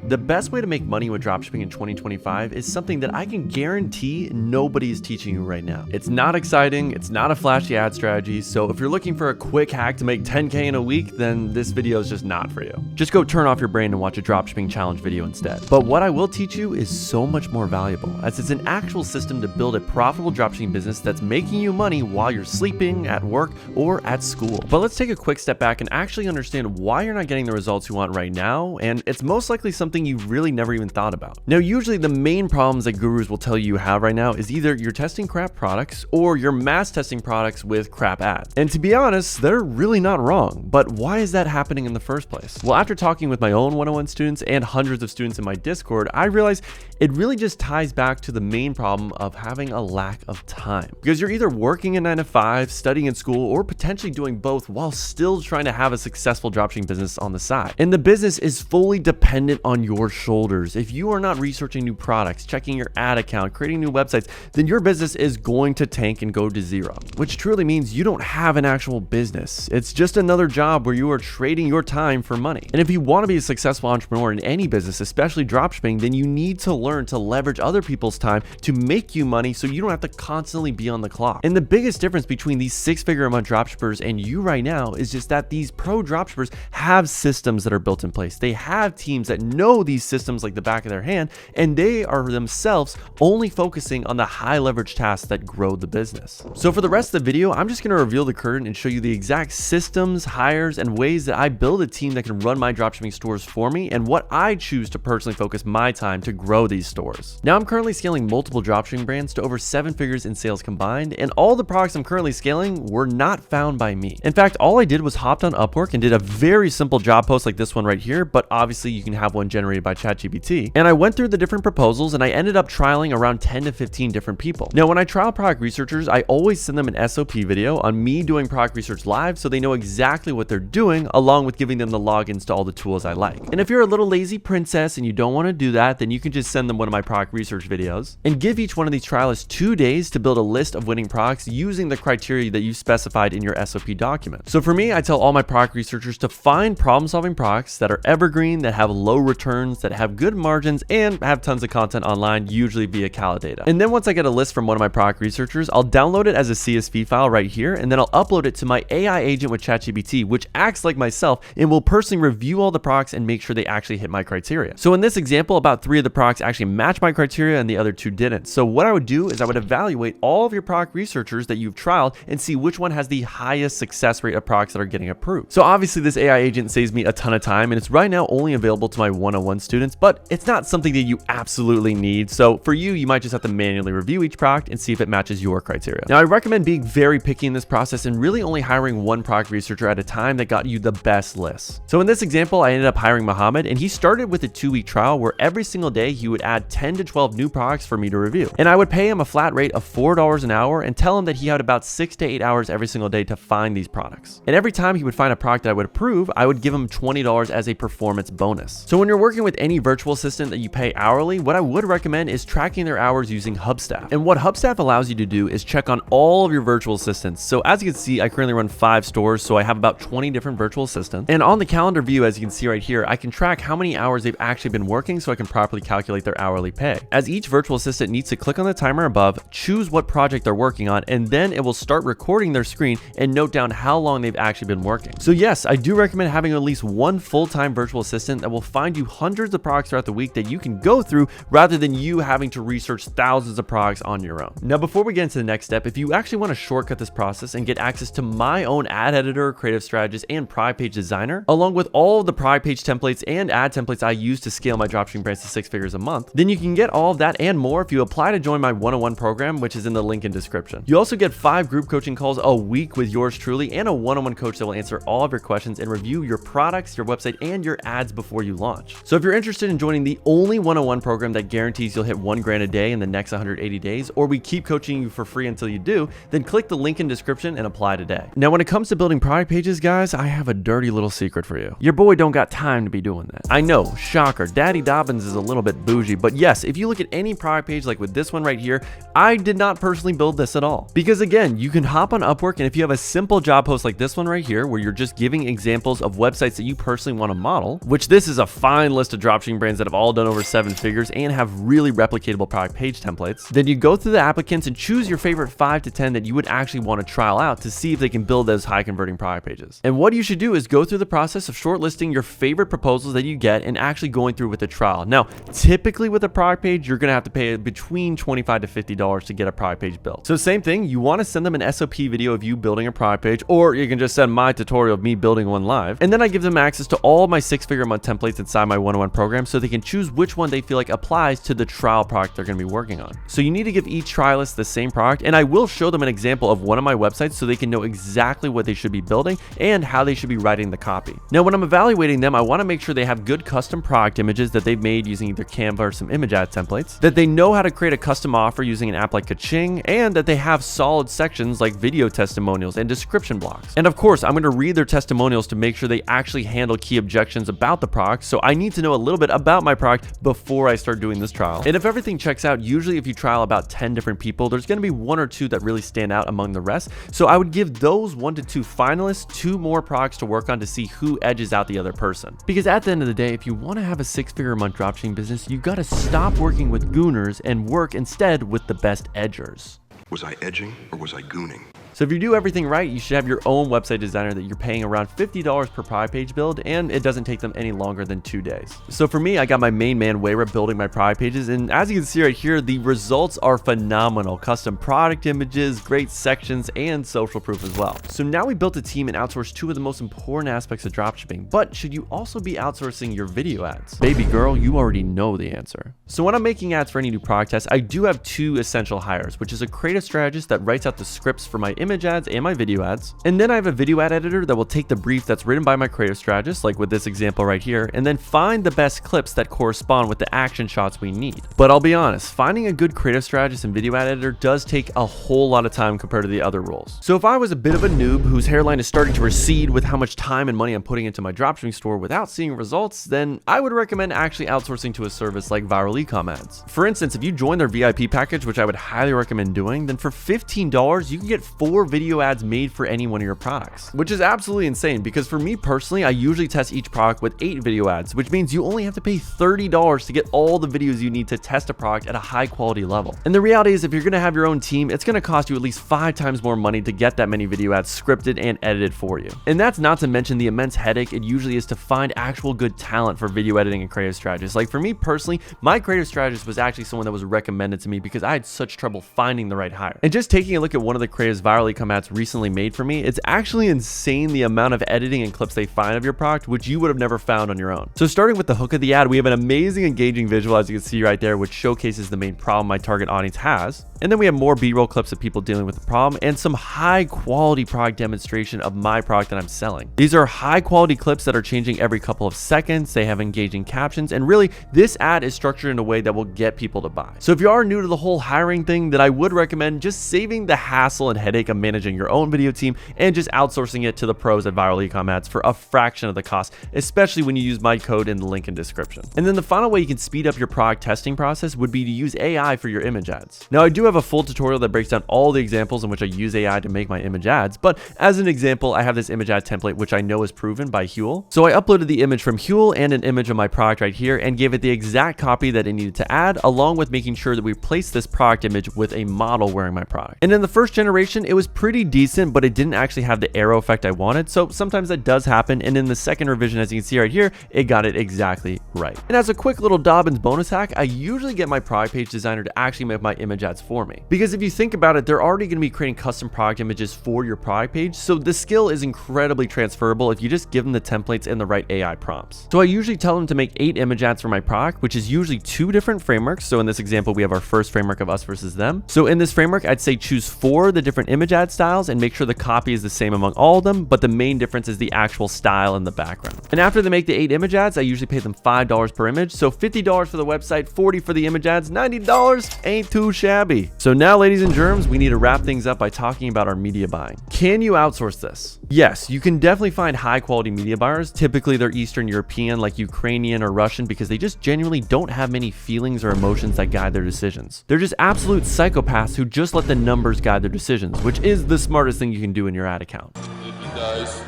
The best way to make money with dropshipping in 2025 is something that I can guarantee nobody is teaching you right now. It's not exciting, it's not a flashy ad strategy, so if you're looking for a quick hack to make 10K in a week, then this video is just not for you. Just go turn off your brain and watch a dropshipping challenge video instead. But what I will teach you is so much more valuable, as it's an actual system to build a profitable dropshipping business that's making you money while you're sleeping, at work, or at school. But let's take a quick step back and actually understand why you're not getting the results you want right now, and it's most likely something you really never even thought about. Now, usually the main problems that gurus will tell you have right now is either you're testing crap products or you're mass testing products with crap ads. And to be honest, they're really not wrong. But why is that happening in the first place? Well, after talking with my own 101 students and hundreds of students in my Discord, I realized it really just ties back to the main problem of having a lack of time. Because you're either working a 9 to 5, studying in school, or potentially doing both while still trying to have a successful dropshipping business on the side. And the business is fully dependent on your shoulders. If you are not researching new products, checking your ad account, creating new websites, then your business is going to tank and go to zero, which truly means you don't have an actual business. It's just another job where you are trading your time for money. And if you want to be a successful entrepreneur in any business, especially dropshipping, then you need to learn to leverage other people's time to make you money so you don't have to constantly be on the clock. And the biggest difference between these 6-figure a month dropshippers and you right now is just that these pro dropshippers have systems that are built in place. They have teams that know these systems like the back of their hand, and they are themselves only focusing on the high leverage tasks that grow the business. So for the rest of the video, I'm just going to reveal the curtain and show you the exact systems, hires, and ways that I build a team that can run my dropshipping stores for me and what I choose to personally focus my time to grow these stores. Now, I'm currently scaling multiple dropshipping brands to over 7 figures in sales combined, and all the products I'm currently scaling were not found by me. In fact, all I did was hopped on Upwork and did a very simple job post like this one right here, but obviously you can have one generated by ChatGPT. And I went through the different proposals and I ended up trialing around 10 to 15 different people. Now, when I trial product researchers, I always send them an SOP video on me doing product research live so they know exactly what they're doing, along with giving them the logins to all the tools I like. And if you're a little lazy princess and you don't want to do that, then you can just send them one of my product research videos and give each one of these trialists 2 days to build a list of winning products using the criteria that you specified in your SOP document. So for me, I tell all my product researchers to find problem-solving products that are evergreen, that have low returns, that have good margins, and have tons of content online, usually via Calidata. And then once I get a list from one of my product researchers, I'll download it as a CSV file right here, and then I'll upload it to my AI agent with ChatGPT, which acts like myself and will personally review all the products and make sure they actually hit my criteria. So in this example, about 3 of the products actually match my criteria and the other 2 didn't. So what I would do is I would evaluate all of your product researchers that you've trialed and see which one has the highest success rate of products that are getting approved. So obviously this AI agent saves me a ton of time, and it's right now only available to my 101 students, but it's not something that you absolutely need. So for you, you might just have to manually review each product and see if it matches your criteria. Now, I recommend being very picky in this process and really only hiring one product researcher at a time that got you the best lists. So in this example, I ended up hiring Mohammed, and he started with a 2-week trial where every single day he would add 10 to 12 new products for me to review. And I would pay him a flat rate of $4 an hour and tell him that he had about 6 to 8 hours every single day to find these products. And every time he would find a product that I would approve, I would give him $20 as a performance bonus. So when you're working with any virtual assistant that you pay hourly, what I would recommend is tracking their hours using Hubstaff. And what Hubstaff allows you to do is check on all of your virtual assistants. So as you can see, I currently run 5 stores, so I have about 20 different virtual assistants. And on the calendar view, as you can see right here, I can track how many hours they've actually been working so I can properly calculate their hourly pay. As each virtual assistant needs to click on the timer above, choose what project they're working on, and then it will start recording their screen and note down how long they've actually been working. So yes, I do recommend having at least one full-time virtual assistant that will find you hundreds of products throughout the week that you can go through rather than you having to research thousands of products on your own. Now, before we get into the next step, if you actually want to shortcut this process and get access to my own ad editor, creative strategist, and product page designer, along with all of the product page templates and ad templates I use to scale my dropshipping brands to 6 figures a month, then you can get all of that and more if you apply to join my 101 program, which is in the link in description. You also get 5 group coaching calls a week with yours truly and a one-on-one coach that will answer all of your questions and review your products, your website, and your ads before you launch. So if you're interested in joining the only 101 program that guarantees you'll hit $1,000 a day in the next 180 days, or we keep coaching you for free until you do, then click the link in description and apply today. Now, when it comes to building product pages, guys, I have a dirty little secret for you. Your boy don't got time to be doing that. I know, shocker, Daddy Dobbins is a little bit bougie, but yes, if you look at any product page like with this one right here, I did not personally build this at all. Because again, you can hop on Upwork, and if you have a simple job post like this one right here, where you're just giving examples of websites that you personally want to model, which this is a fine list of dropshipping brands that have all done over 7 figures and have really replicatable product page templates. Then you go through the applicants and choose your favorite 5 to 10 that you would actually want to trial out to see if they can build those high converting product pages. And what you should do is go through the process of shortlisting your favorite proposals that you get and actually going through with the trial. Now, typically with a product page, you're going to have to pay between $25 to $50 to get a product page built. So same thing, you want to send them an SOP video of you building a product page, or you can just send my tutorial of me building one live. And then I give them access to all my 6-figure a month templates inside my one-on-one program so they can choose which one they feel like applies to the trial product they're going to be working on. So you need to give each trialist the same product, and I will show them an example of one of my websites so they can know exactly what they should be building and how they should be writing the copy. Now, when I'm evaluating them, I want to make sure they have good custom product images that they've made using either Canva or some image ad templates, that they know how to create a custom offer using an app like Kaching, and that they have solid sections like video testimonials and description blocks. And of course, I'm going to read their testimonials to make sure they actually handle key objections about the product, so I need to know a little bit about my product before I start doing this trial. And if everything checks out, usually if you trial about 10 different people, there's going to be 1 or 2 that really stand out among the rest. So I would give those 1 to 2 finalists 2 more products to work on to see who edges out the other person. Because at the end of the day, if you want to have a 6-figure a month dropshipping business, you got to stop working with gooners and work instead with the best edgers. Was I edging or was I gooning? So if you do everything right, you should have your own website designer that you're paying around $50 per product page build, and it doesn't take them any longer than 2 days. So for me, I got my main man Wayra building my product pages, and as you can see right here, the results are phenomenal. Custom product images, great sections, and social proof as well. So now we built a team and outsourced 2 of the most important aspects of dropshipping, but should you also be outsourcing your video ads? Baby girl, you already know the answer. So when I'm making ads for any new product test, I do have 2 essential hires, which is a creative strategist that writes out the scripts for my image ads and my video ads. And then I have a video ad editor that will take the brief that's written by my creative strategist, like with this example right here, and then find the best clips that correspond with the action shots we need. But I'll be honest, finding a good creative strategist and video ad editor does take a whole lot of time compared to the other roles. So if I was a bit of a noob whose hairline is starting to recede with how much time and money I'm putting into my dropshipping store without seeing results, then I would recommend actually outsourcing to a service like Viral Ecom Ads. For instance, if you join their VIP package, which I would highly recommend doing, then for $15, you can get 4 video ads made for any one of your products, which is absolutely insane because for me personally, I usually test each product with 8 video ads, which means you only have to pay $30 to get all the videos you need to test a product at a high quality level. And the reality is, if you're going to have your own team, it's going to cost you at least 5 times more money to get that many video ads scripted and edited for you. And that's not to mention the immense headache it usually is to find actual good talent for video editing and creative strategists. Like for me personally, my creative strategist was actually someone that was recommended to me because I had such trouble finding the right hire. And just taking a look at one of the creatives Viral Ecom Ads recently made for me, it's actually insane the amount of editing and clips they find of your product, which you would have never found on your own. So starting with the hook of the ad, we have an amazing engaging visual, as you can see right there, which showcases the main problem my target audience has. And then we have more B-roll clips of people dealing with the problem and some high quality product demonstration of my product that I'm selling. These are high quality clips that are changing every couple of seconds. They have engaging captions, and really this ad is structured in a way that will get people to buy. So if you are new to the whole hiring thing, then I would recommend just saving the hassle and headache of managing your own video team and just outsourcing it to the pros at Viral Ecom Ads for a fraction of the cost, especially when you use my code in the link in description. And then the final way you can speed up your product testing process would be to use AI for your image ads. Now I do have a full tutorial that breaks down all the examples in which I use AI to make my image ads, but as an example, I have this image ad template which I know is proven by Huel. So I uploaded the image from Huel and an image of my product right here and gave it the exact copy that it needed to add, along with making sure that we placed this product image with a model wearing my product. And in the first generation, it was pretty decent, but it didn't actually have the arrow effect I wanted, so sometimes that does happen. And in the second revision, as you can see right here, it got it exactly right. And as a quick little Dobbins bonus hack, I usually get my product page designer to actually make my image ads for me. Because if you think about it, they're already going to be creating custom product images for your product page, so the skill is incredibly transferable if you just give them the templates and the right AI prompts. So I usually tell them to make 8 image ads for my product, which is usually 2 different frameworks. So in this example, we have our first framework of us versus them. So in this framework, I'd say choose 4 of the different image ad styles and make sure the copy is the same among all of them, but the main difference is the actual style in the background. And after they make the 8 image ads, I usually pay them $5 per image. So $50 for the website, $40 for the image ads, $90 ain't too shabby. So now, ladies and germs, we need to wrap things up by talking about our media buying. Can you outsource this? Yes, you can definitely find high quality media buyers. Typically they're Eastern European, like Ukrainian or Russian, because they just genuinely don't have many feelings or emotions that guide their decisions. They're just absolute psychopaths who just let the numbers guide their decisions, which is the smartest thing you can do in your ad account. If you guys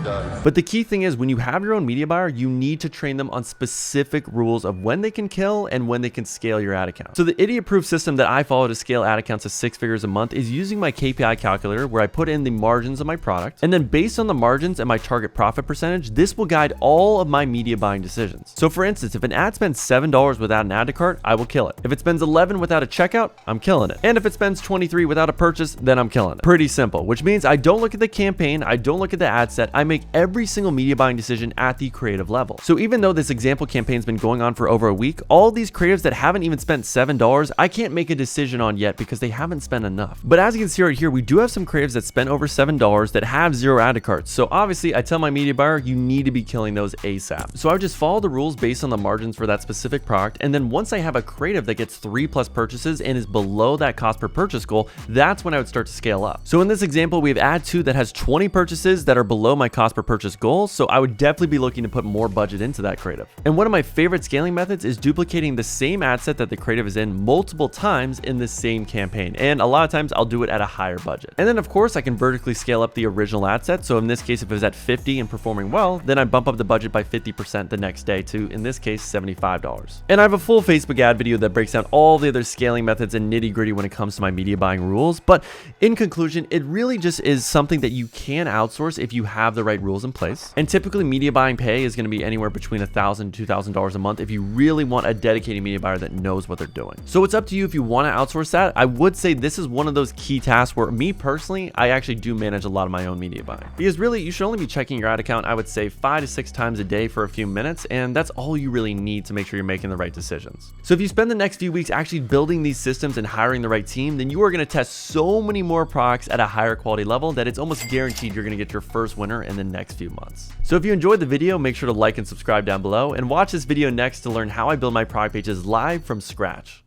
done. But the key thing is when you have your own media buyer, you need to train them on specific rules of when they can kill and when they can scale your ad account. So the idiot-proof system that I follow to scale ad accounts to 6 figures a month is using my KPI calculator where I put in the margins of my product. And then based on the margins and my target profit percentage, this will guide all of my media buying decisions. So for instance, if an ad spends $7 without an add to cart, I will kill it. If it spends $11 without a checkout, I'm killing it. And if it spends $23 without a purchase, then I'm killing it. Pretty simple, which means I don't look at the campaign, I don't look at the ad set, I make every single media buying decision at the creative level. So even though this example campaign's been going on for over a week, all these creatives that haven't even spent $7, I can't make a decision on yet because they haven't spent enough. But as you can see right here, we do have some creatives that spent over $7 that have 0 add to carts. So obviously I tell my media buyer, you need to be killing those ASAP. So I would just follow the rules based on the margins for that specific product. And then once I have a creative that gets 3+ purchases and is below that cost per purchase goal, that's when I would start to scale up. So in this example, we have ad 2 that has 20 purchases that are below my cost per purchase goal. So I would definitely be looking to put more budget into that creative. And one of my favorite scaling methods is duplicating the same ad set that the creative is in multiple times in the same campaign. And a lot of times I'll do it at a higher budget. And then of course I can vertically scale up the original ad set. So in this case, if it was at 50 and performing well, then I bump up the budget by 50% the next day to, in this case, $75. And I have a full Facebook ad video that breaks down all the other scaling methods and nitty gritty when it comes to my media buying rules. But in conclusion, it really just is something that you can outsource if you have the right rules in place. And typically media buying pay is going to be anywhere between $1,000 to $2,000 a month if you really want a dedicated media buyer that knows what they're doing. So it's up to you if you want to outsource that. I would say this is one of those key tasks where me personally, I actually do manage a lot of my own media buying. Because really, you should only be checking your ad account, I would say 5 to 6 times a day for a few minutes, and that's all you really need to make sure you're making the right decisions. So if you spend the next few weeks actually building these systems and hiring the right team, then you are going to test so many more products at a higher quality level that it's almost guaranteed you're going to get your first winner in the next few months. So if you enjoyed the video, make sure to like and subscribe down below and watch this video next to learn how I build my product pages live from scratch.